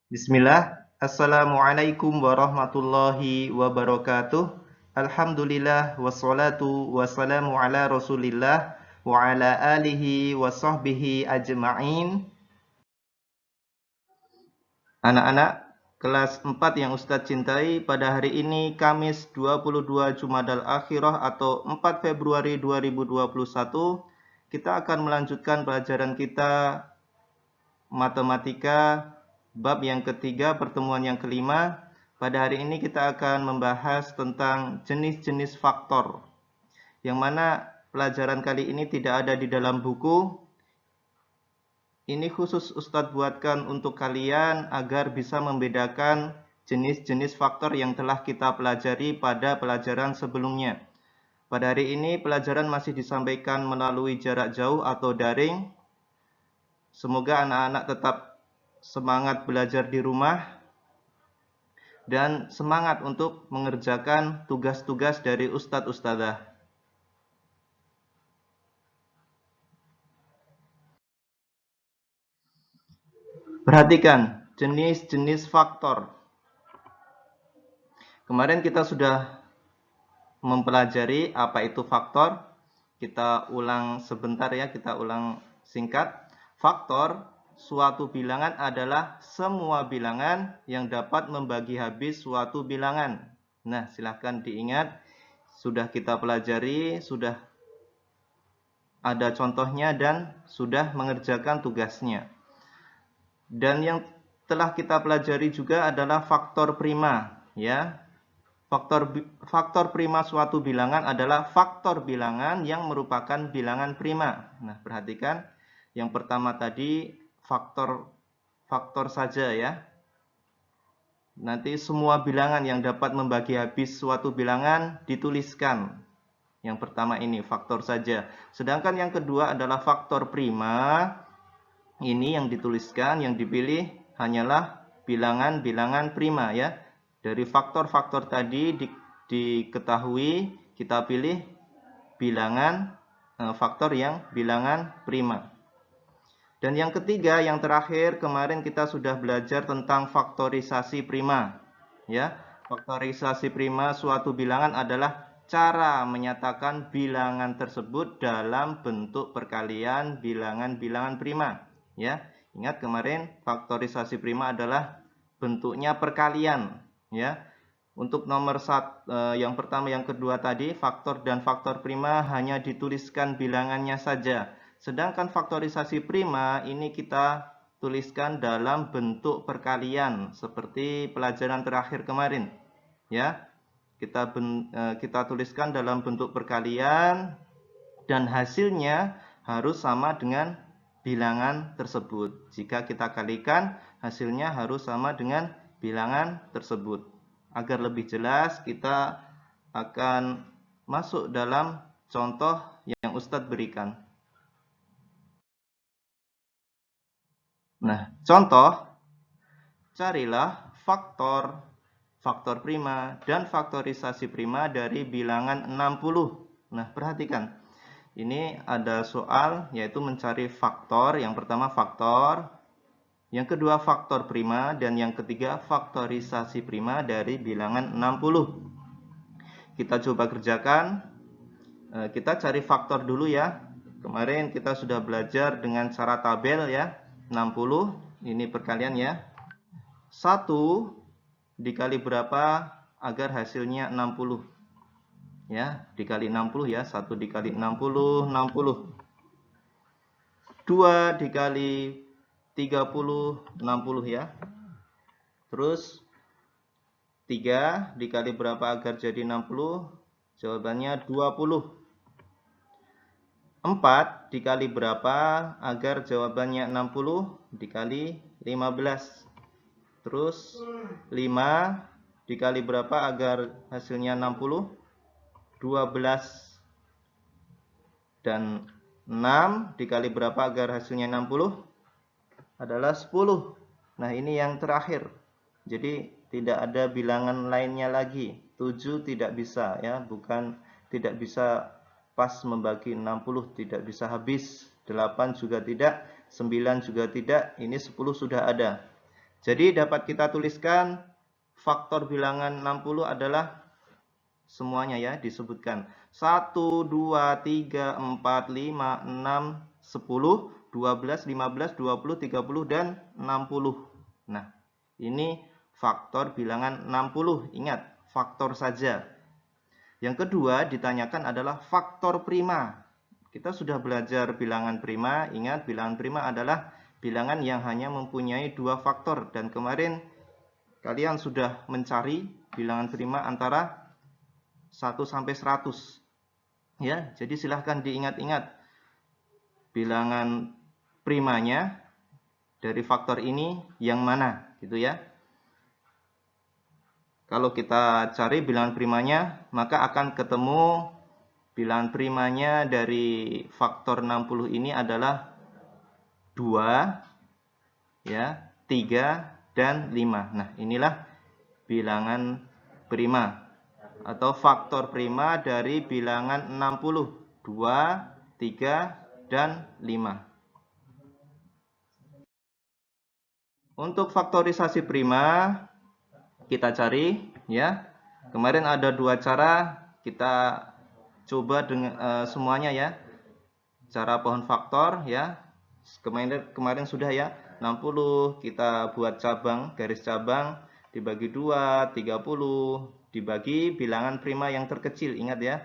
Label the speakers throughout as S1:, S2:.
S1: Bismillah. Assalamualaikum warahmatullahi wabarakatuh. Alhamdulillah wassalatu wassalamu ala Rasulillah wa ala alihi wa sahbihi ajma'in. Anak-anak kelas 4 yang Ustadz cintai, pada hari ini Kamis 22 Jumadal Akhirah atau 4 Februari 2021, kita akan melanjutkan pelajaran kita matematika bab yang ketiga, pertemuan yang kelima. Pada hari ini kita akan membahas tentang jenis-jenis faktor, yang mana pelajaran kali ini tidak ada di dalam buku. Ini khusus Ustadz buatkan untuk kalian agar bisa membedakan jenis-jenis faktor yang telah kita pelajari pada pelajaran sebelumnya. Pada hari ini pelajaran masih disampaikan melalui jarak jauh atau daring. Semoga anak-anak tetap semangat belajar di rumah dan semangat untuk mengerjakan tugas-tugas dari Ustadz Ustadzah. Perhatikan jenis-jenis faktor. Kemarin kita sudah mempelajari apa itu faktor. Kita ulang sebentar ya, kita ulang singkat. Faktor suatu bilangan adalah semua bilangan yang dapat membagi habis suatu bilangan. Nah, silahkan diingat. Sudah kita pelajari, sudah ada contohnya dan sudah mengerjakan tugasnya. Dan yang telah kita pelajari juga adalah faktor prima, ya. Faktor prima suatu bilangan adalah faktor bilangan yang merupakan bilangan prima. Nah, perhatikan yang pertama tadi faktor saja ya. Nanti semua bilangan yang dapat membagi habis suatu bilangan dituliskan. Yang pertama ini faktor saja. Sedangkan yang kedua adalah faktor prima. Ini yang dituliskan, yang dipilih hanyalah bilangan-bilangan prima ya. Dari faktor-faktor tadi diketahui, kita pilih bilangan faktor yang bilangan prima. Dan yang ketiga, yang terakhir, kemarin kita sudah belajar tentang faktorisasi prima. Ya, faktorisasi prima suatu bilangan adalah cara menyatakan bilangan tersebut dalam bentuk perkalian bilangan-bilangan prima. Ya, ingat kemarin faktorisasi prima adalah bentuknya perkalian. Ya, untuk nomor yang pertama, yang kedua tadi, faktor dan faktor prima hanya dituliskan bilangannya saja. Sedangkan faktorisasi prima ini kita tuliskan dalam bentuk perkalian seperti pelajaran terakhir kemarin. Ya, kita tuliskan dalam bentuk perkalian dan hasilnya harus sama dengan bilangan tersebut. Jika kita kalikan, hasilnya harus sama dengan bilangan tersebut. Agar lebih jelas, kita akan masuk dalam contoh yang Ustadz berikan. Nah, contoh, carilah faktor prima dan faktorisasi prima dari bilangan 60. Nah, perhatikan. Ini ada soal yaitu mencari faktor. Yang pertama faktor, yang kedua faktor prima, dan yang ketiga faktorisasi prima dari bilangan 60. Kita coba kerjakan. Kita cari faktor dulu ya. Kemarin kita sudah belajar dengan cara tabel ya. 60, ini perkalian ya. 1 dikali berapa agar hasilnya 60? Ya, dikali 60 ya. 1 dikali 60, 60. 2 dikali 30, 60 ya. Terus 3 dikali berapa agar jadi 60? Jawabannya 20. 4 dikali berapa agar jawabannya 60? Dikali 15. Terus 5 dikali berapa agar hasilnya 60? 12. Dan 6 dikali berapa agar hasilnya 60? Adalah 10. Nah, ini yang terakhir. Jadi tidak ada bilangan lainnya lagi. 7 tidak bisa ya, bukan tidak bisa pas membagi 60, tidak bisa habis. 8 juga tidak, 9 juga tidak, ini 10 sudah ada. Jadi dapat kita tuliskan faktor bilangan 60 adalah semuanya ya, disebutkan 1, 2, 3, 4, 5, 6, 10, 12, 15, 20, 30, dan 60. Nah, ini faktor bilangan 60. Ingat, faktor saja. Yang kedua ditanyakan adalah faktor prima. Kita sudah belajar bilangan prima. Ingat, bilangan prima adalah bilangan yang hanya mempunyai 2 faktor. Dan kemarin kalian sudah mencari bilangan prima antara 1 sampai 100. Ya, jadi silahkan diingat-ingat bilangan primanya dari faktor ini yang mana, gitu ya. Kalau kita cari bilangan primanya, maka akan ketemu bilangan primanya dari faktor 60 ini adalah 2, ya, 3, dan 5. Nah, inilah bilangan prima atau faktor prima dari bilangan 60. 2, 3, dan 5. Untuk faktorisasi prima, kita cari ya. Kemarin ada 2 cara, kita coba dengan semuanya ya. Cara pohon faktor ya. Kemarin sudah ya. 60 kita buat cabang, garis cabang dibagi 2, 30 dibagi bilangan prima yang terkecil. Ingat ya.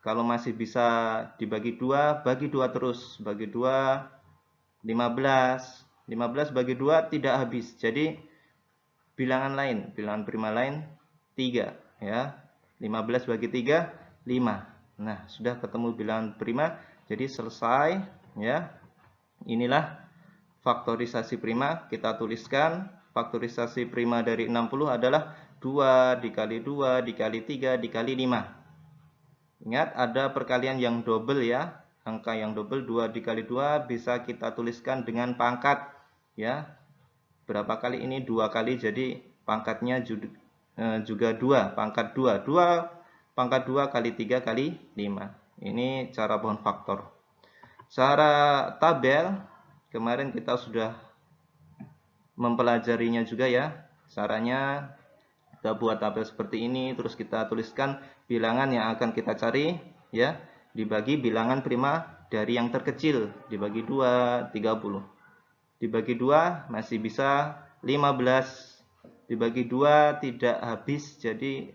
S1: Kalau masih bisa dibagi 2, bagi 2 terus. Bagi 2 15. 15 bagi 2 tidak habis. Jadi bilangan lain, bilangan prima lain 3 ya. 15 bagi 3 5. Nah, sudah ketemu bilangan prima, jadi selesai ya. Inilah faktorisasi prima. Kita tuliskan faktorisasi prima dari 60 adalah 2 dikali 2 dikali 3 dikali 5. Ingat, ada perkalian yang double ya. Angka yang double 2 dikali 2 bisa kita tuliskan dengan pangkat ya. Berapa kali ini? 2 kali, jadi pangkatnya juga 2, pangkat 2. 2 pangkat 2 kali 3 kali 5. Ini cara pohon faktor. Cara tabel, kemarin kita sudah mempelajarinya juga ya. Caranya kita buat tabel seperti ini, terus kita tuliskan bilangan yang akan kita cari ya, dibagi bilangan prima dari yang terkecil, dibagi 2, 30. Dibagi 2 masih bisa 15. Dibagi 2 tidak habis, jadi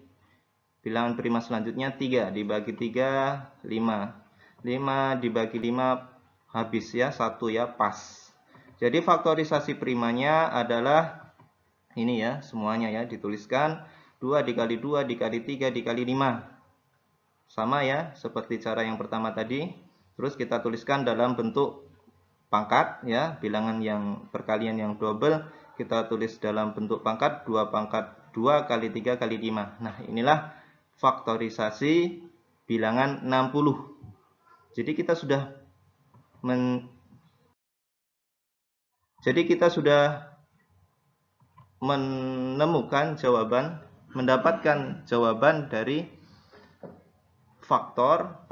S1: bilangan prima selanjutnya 3. Dibagi 3 5. 5 dibagi 5 habis ya, 1 ya, pas. Jadi faktorisasi primanya adalah ini ya, semuanya ya, dituliskan 2 dikali 2 dikali 3 dikali 5. Sama ya, seperti cara yang pertama tadi. Terus kita tuliskan dalam bentuk pangkat ya, bilangan yang perkalian yang double kita tulis dalam bentuk pangkat, 2 pangkat 2 kali 3 kali 5. Nah, inilah faktorisasi bilangan 60. Jadi kita sudah menemukan jawaban, mendapatkan jawaban dari faktor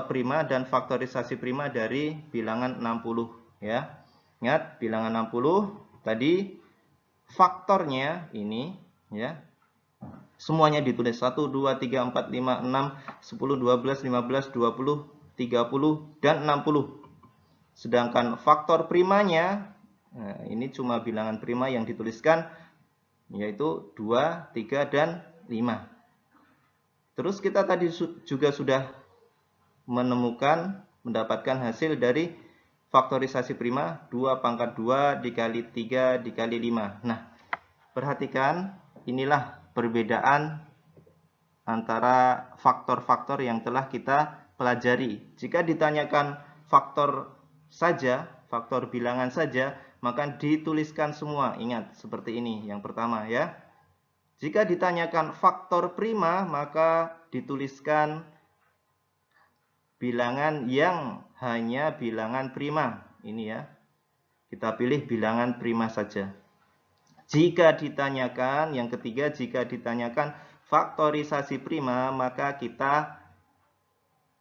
S1: prima dan faktorisasi prima dari bilangan 60 ya. Ingat, bilangan 60 tadi faktornya ini ya. Semuanya ditulis 1 2 3 4 5 6 10 12 15 20 30 dan 60. Sedangkan faktor primanya, nah, ini cuma bilangan prima yang dituliskan, yaitu 2, 3, dan 5. Terus kita tadi juga sudah mendapatkan hasil dari faktorisasi prima, 2 pangkat 2 dikali 3 dikali 5. Nah, perhatikan, inilah perbedaan antara faktor-faktor yang telah kita pelajari. Jika ditanyakan faktor saja, faktor bilangan saja, maka dituliskan semua. Ingat, seperti ini yang pertama ya. Jika ditanyakan faktor prima, maka dituliskan bilangan yang hanya bilangan prima. Ini ya. Kita pilih bilangan prima saja. Jika ditanyakan, yang ketiga, jika ditanyakan faktorisasi prima, maka kita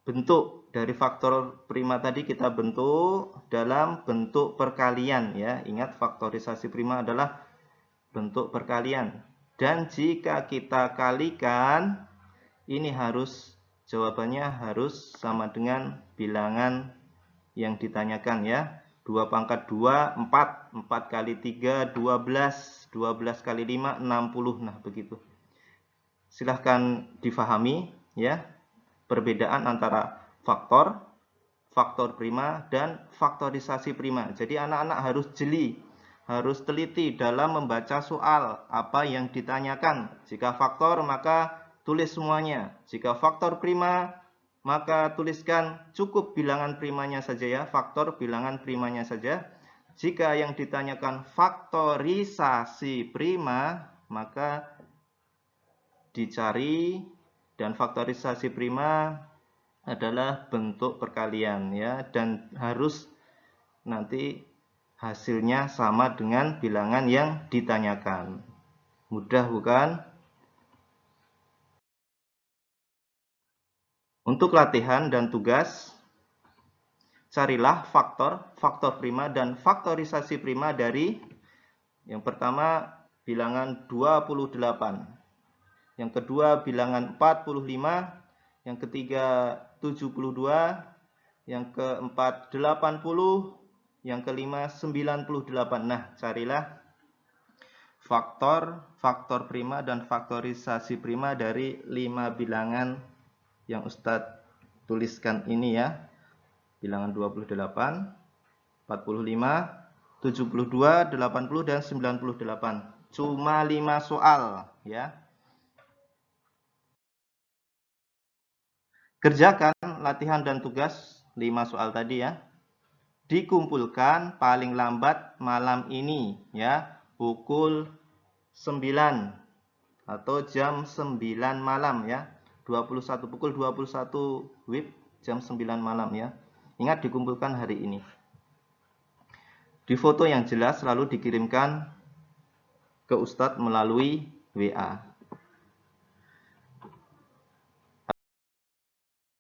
S1: bentuk dari faktor prima tadi kita bentuk dalam bentuk perkalian ya. Ingat, faktorisasi prima adalah bentuk perkalian. Dan jika kita kalikan, ini jawabannya harus sama dengan bilangan yang ditanyakan ya. 2 pangkat 2, 4. 4 kali 3, 12. 12 kali 5, 60. Nah, begitu. Silahkan difahami ya, perbedaan antara faktor prima, dan faktorisasi prima. Jadi anak-anak harus jeli, harus teliti dalam membaca soal apa yang ditanyakan. Jika faktor, maka tulis semuanya. Jika faktor prima, maka tuliskan cukup bilangan primanya saja ya, faktor bilangan primanya saja. Jika yang ditanyakan faktorisasi prima, maka dicari, dan faktorisasi prima adalah bentuk perkalian ya, dan harus nanti hasilnya sama dengan bilangan yang ditanyakan. Mudah bukan? Untuk latihan dan tugas, carilah faktor prima dan faktorisasi prima dari yang pertama bilangan 28, yang kedua bilangan 45, yang ketiga 72, yang keempat 80, yang kelima 98. Nah, carilah faktor prima dan faktorisasi prima dari 5 bilangan yang Ustadz tuliskan ini ya. Bilangan 28, 45, 72, 80, dan 98. Cuma 5 soal ya. Kerjakan latihan dan tugas 5 soal tadi ya. Dikumpulkan paling lambat malam ini ya, pukul 9 atau jam 9 malam ya. Pukul 21 WIB jam 9 malam ya. Ingat, dikumpulkan hari ini. Di foto yang jelas lalu dikirimkan ke Ustadz melalui WA.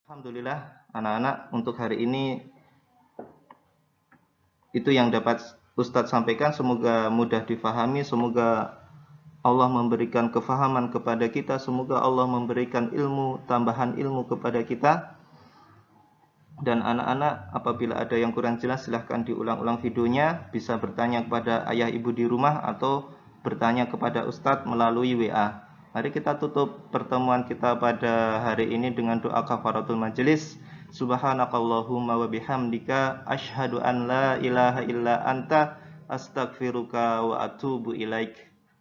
S1: Alhamdulillah anak-anak, untuk hari ini itu yang dapat Ustadz sampaikan. Semoga mudah difahami, semoga Allah memberikan kefahaman kepada kita, semoga Allah memberikan ilmu, tambahan ilmu kepada kita. Dan anak-anak, apabila ada yang kurang jelas silahkan diulang-ulang videonya, bisa bertanya kepada ayah ibu di rumah atau bertanya kepada Ustadz melalui WA. Mari kita tutup pertemuan kita pada hari ini dengan doa kafaratul majelis. Subhanakallahumma wa bihamdika asyhadu an la ilaha illa anta astaghfiruka wa atubu ilaik.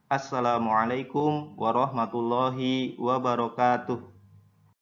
S1: Assalamualaikum warahmatullahi wabarakatuh.